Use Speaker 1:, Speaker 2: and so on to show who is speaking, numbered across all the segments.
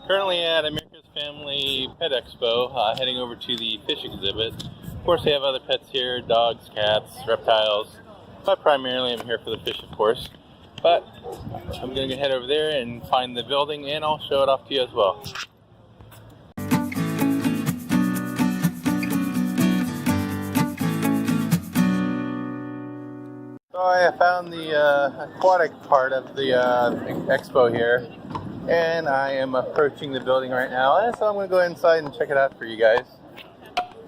Speaker 1: Currently at America's Family Pet Expo, heading over to the fish exhibit. Of course, they have other pets here, dogs, cats, reptiles, but primarily I'm here for the fish, of course. But I'm going to head over there and find the building, and I'll show it off to you as well. So I found the aquatic part of the expo here, and I am approaching the building right now, and so I'm going to go inside and check it out for you guys.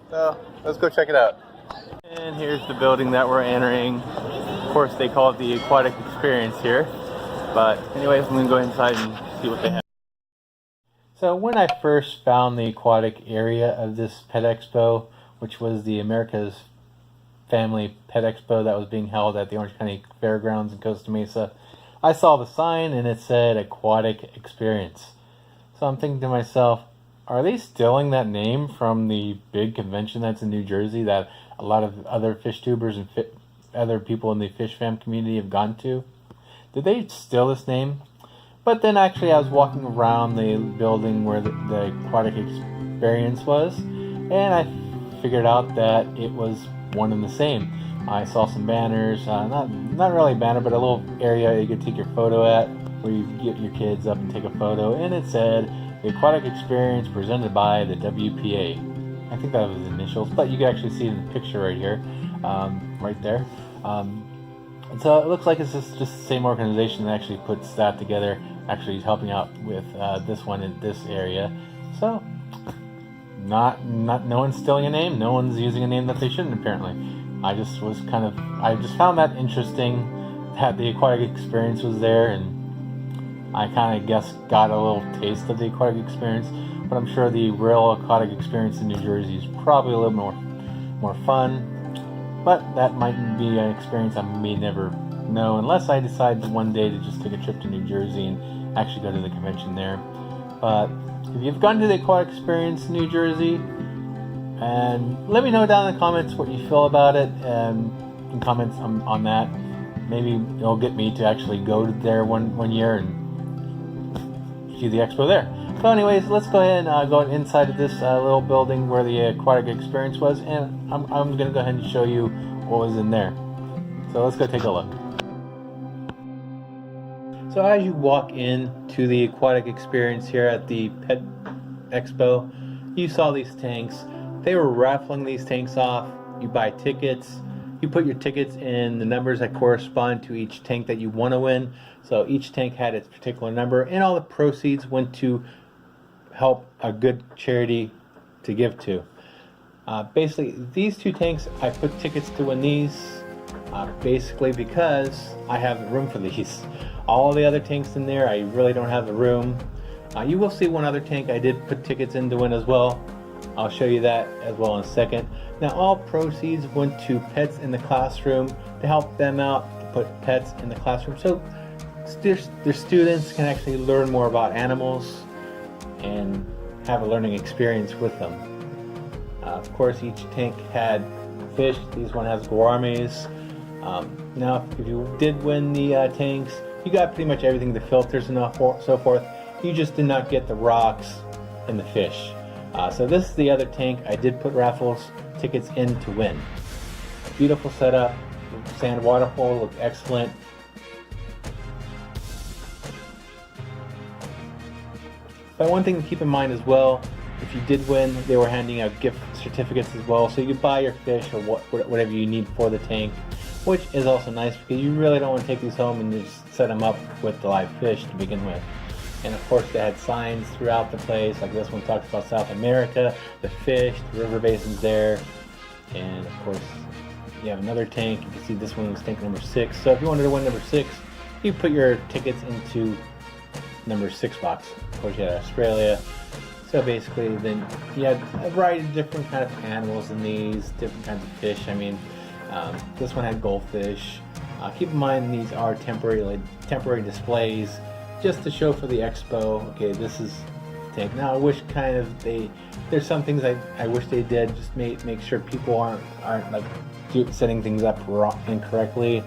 Speaker 1: So let's go check it out. And here's the building that we're entering. Of course, they call it the Aquatic Experience here, but anyways, I'm going to go inside and see what they have. So when I first found the aquatic area of this pet expo, which was the America's Family Pet Expo that was being held at the Orange County Fairgrounds in Costa Mesa, I saw the sign and it said Aquatic Experience. So I'm thinking to myself, are they stealing that name from the big convention that's in New Jersey that a lot of other fish tubers and other people in the fish fam community have gone to? Did they steal this name? But then actually I was walking around the building where the Aquatic Experience was, and I figured out that it was one and the same. I saw some banners, not really a banner, but a little area you could take your photo at, where you get your kids up and take a photo, and it said the Aquatic Experience presented by the WPA. I think that was the initials, but you can actually see it in the picture right here, right there. And so it looks like it's just the same organization that actually puts that together, actually helping out with this one in this area. So no one's stealing a name, no one's using a name that they shouldn't, apparently. I just found that interesting that the Aquatic Experience was there, and I kind of guess got a little taste of the Aquatic Experience, but I'm sure the real Aquatic Experience in New Jersey is probably a little more fun, but that might be an experience I may never know unless I decide one day to just take a trip to New Jersey and actually go to the convention there. But if you've gone to the Aquatic Experience in New Jersey, and let me know down in the comments what you feel about it, and comments on that. Maybe it'll get me to actually go there one year and see the expo there. So anyways, let's go ahead and go inside of this little building where the Aquatic Experience was, and I'm going to go ahead and show you what was in there. So let's go take a look. So as you walk into the Aquatic Experience here at the Pet Expo, you saw these tanks. They were raffling these tanks off. You buy tickets. You put your tickets in the numbers that correspond to each tank that you want to win. So each tank had its particular number, and all the proceeds went to help a good charity to give to. Basically, these two tanks, I put tickets to win these basically because I have room for these. All the other tanks in there, I really don't have the room. You will see one other tank I did put tickets in to win as well. I'll show you that as well in a second. Now, all proceeds went to Pets in the Classroom to help them out, to put pets in the classroom so their students can actually learn more about animals and have a learning experience with them. Of course, each tank had fish. This one has gourmets. Now, if you did win the tanks, you got pretty much everything, the filters and so forth. You just did not get the rocks and the fish. So this is the other tank I did put raffles tickets in to win. Beautiful setup. Sand waterfall looked excellent. But one thing to keep in mind as well, if you did win, they were handing out gift certificates as well, so you could buy your fish or whatever you need for the tank, which is also nice because you really don't want to take these home and just set them up with the live fish to begin with. And of course they had signs throughout the place, like this one talks about South America, the fish, the river basins there, and of course you have another tank. You can see this one was tank number 6. So if you wanted to win number 6, you put your tickets into number 6 box. Of course you had Australia. So basically then you had a variety of different kind of animals in these, different kinds of fish. I mean, this one had goldfish. Keep in mind these are temporary displays just to show for the expo. Okay, this is tank. Now I wish there's some things I wish they did, just make sure people aren't like setting things up incorrectly.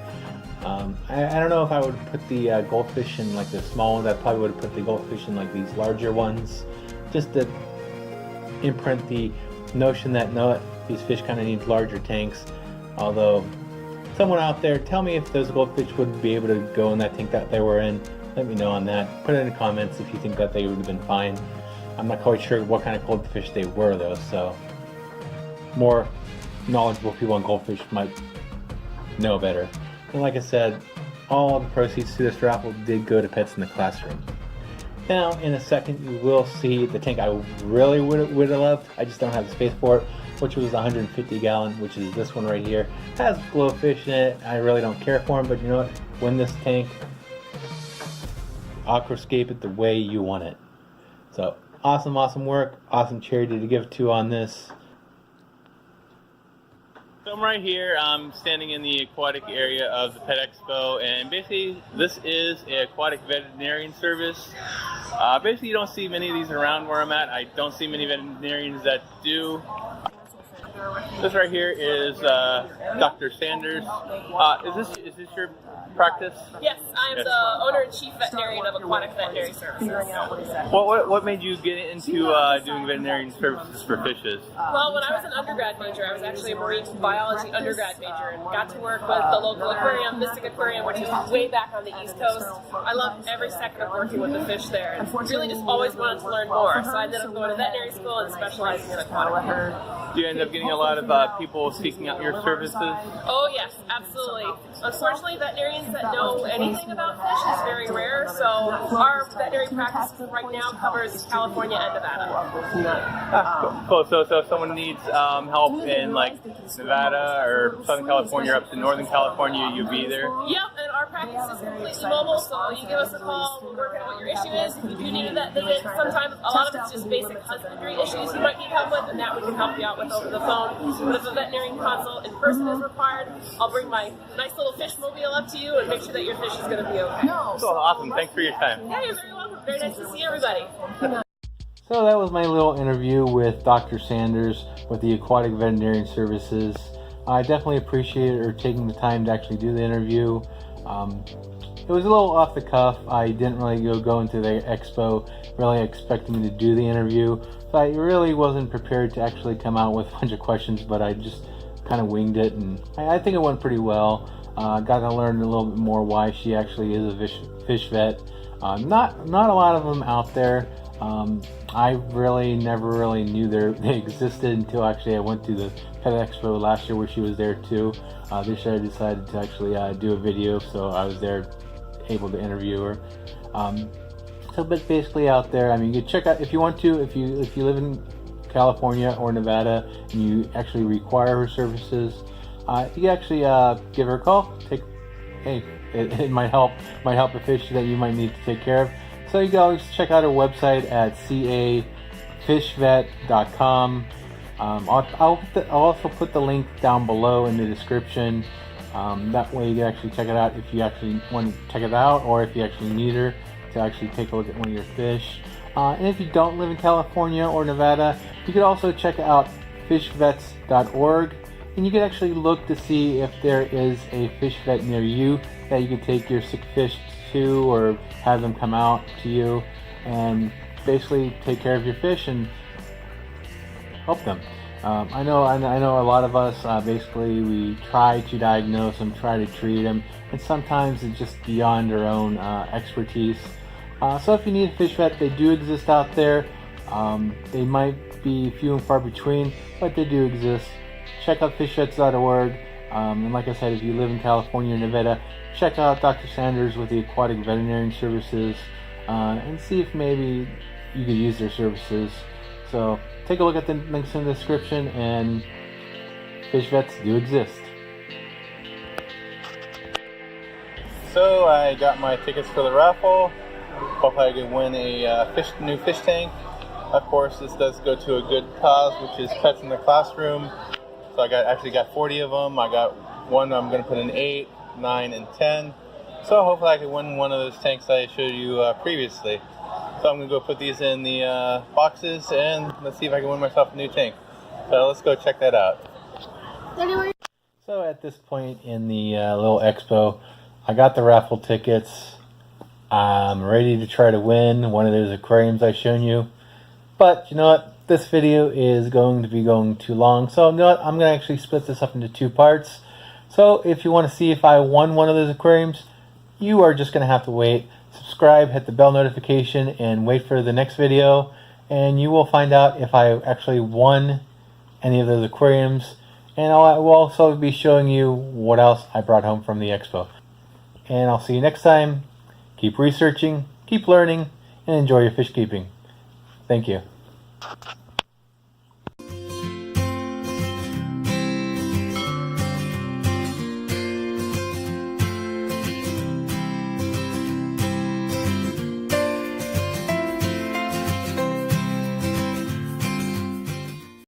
Speaker 2: I don't know if I would put the goldfish in like the small ones. I probably would have put the goldfish in like these larger ones, just to imprint the notion that no, these fish kind of need larger tanks. Although, someone out there, tell me if those goldfish would be able to go in that tank that they were in. Let me know on that. Put it in the comments if you think that they would have been fine. I'm not quite sure what kind of goldfish they were though, so more knowledgeable people on goldfish might know better. And like I said, all the proceeds to this raffle did go to Pets in the Classroom. Now, in a second, you will see the tank I really would have loved. I just don't have the space for it, which was 150 gallon, which is this one right here. It has glowfish in it. I really don't care for them, but you know what? Win this tank, aquascape it the way you want it. So, awesome work. Awesome charity to give to on this.
Speaker 1: So I'm right here, I'm standing in the aquatic area of the Pet Expo, and basically this is an aquatic veterinarian service. Basically you don't see many of these around where I'm at. I don't see many veterinarians that do. This right here is Dr. Sanders. Is this your practice?
Speaker 3: Yes, I'm the owner-in-chief veterinarian of Aquatic Veterinary Services.
Speaker 1: What made you get into doing veterinarian services for fishes?
Speaker 3: Well, when I was an undergrad major, I was actually a marine biology undergrad major and got to work with the local aquarium, Mystic Aquarium, which is way back on the East Coast. I loved every second of working with the fish there and really just always wanted to learn more. So I ended up going to veterinary school and specializing in aquatic.
Speaker 1: Do you end up getting a lot of people seeking out your services?
Speaker 3: Oh yes, absolutely. Unfortunately, veterinarians that know anything about fish is very rare, so our veterinary practice right now covers California and Nevada.
Speaker 1: Cool. So if someone needs help in like Nevada or Southern California or up to Northern California, you'll be there?
Speaker 3: Yep, and our practice is completely mobile, so you give us a call, we'll work out what your issue is. If you do need that visit, sometimes a lot of it's just basic husbandry issues you might need help with, and that we can help you out with over the phone. But if a veterinarian consult in person is required, I'll bring my nice little fish mobile up to you and make sure that your fish is going to be okay.
Speaker 1: Cool, awesome. Thanks for your time.
Speaker 3: Yeah, you're very welcome. Very nice to see everybody.
Speaker 2: So that was my little interview with Dr. Sanders with the Aquatic Veterinarian Services. I definitely appreciate her taking the time to actually do the interview. It was a little off the cuff. I didn't really go into the expo really expecting to do the interview. So I really wasn't prepared to actually come out with a bunch of questions, but I just kind of winged it, and I think it went pretty well. Got to learn a little bit more why she actually is a fish vet. Not a lot of them out there. I really never really knew they existed until actually I went to the Pet Expo last year where she was there too. This year I decided to actually do a video, so I was there able to interview her. But basically out there, I mean, you can check out if you want to, if you live in California or Nevada and you actually require her services, you can actually give her a call. It might help a fish that you might need to take care of. So you can always check out her website at cafishvet.com. I'll also put the link down below in the description. That way you can actually check it out if you actually want to check it out, or if you actually need her to actually take a look at one of your fish. And if you don't live in California or Nevada, you could also check out fishvets.org, and you can actually look to see if there is a fish vet near you that you can take your sick fish to, or have them come out to you and basically take care of your fish and help them. I know a lot of us basically we try to diagnose them, try to treat them, and sometimes it's just beyond our own expertise. So if you need a fish vet, they do exist out there. They might be few and far between, but they do exist. Check out fishvets.org. And like I said, if you live in California or Nevada, check out Dr. Sanders with the Aquatic Veterinarian Services and see if maybe you could use their services. So take a look at the links in the description, and fish vets do exist.
Speaker 1: So I got my tickets for the raffle. Hopefully I can win a new fish tank. Of course, this does go to a good cause, which is Pets in the Classroom. So I actually got 40 of them. I got one I'm going to put in 8, 9, and 10. So hopefully I can win one of those tanks that I showed you previously. So I'm going to go put these in the boxes, and let's see if I can win myself a new tank. So let's go check that out.
Speaker 2: So at this point in the little expo, I got the raffle tickets. I'm ready to try to win one of those aquariums I've shown you. But you know what? This video is going to be going too long. So you know what? I'm going to actually split this up into 2 parts. So if you want to see if I won one of those aquariums, you are just going to have to wait. Subscribe, hit the bell notification, and wait for the next video. And you will find out if I actually won any of those aquariums. And I will also be showing you what else I brought home from the expo. And I'll see you next time. Keep researching, keep learning, and enjoy your fish keeping. Thank you.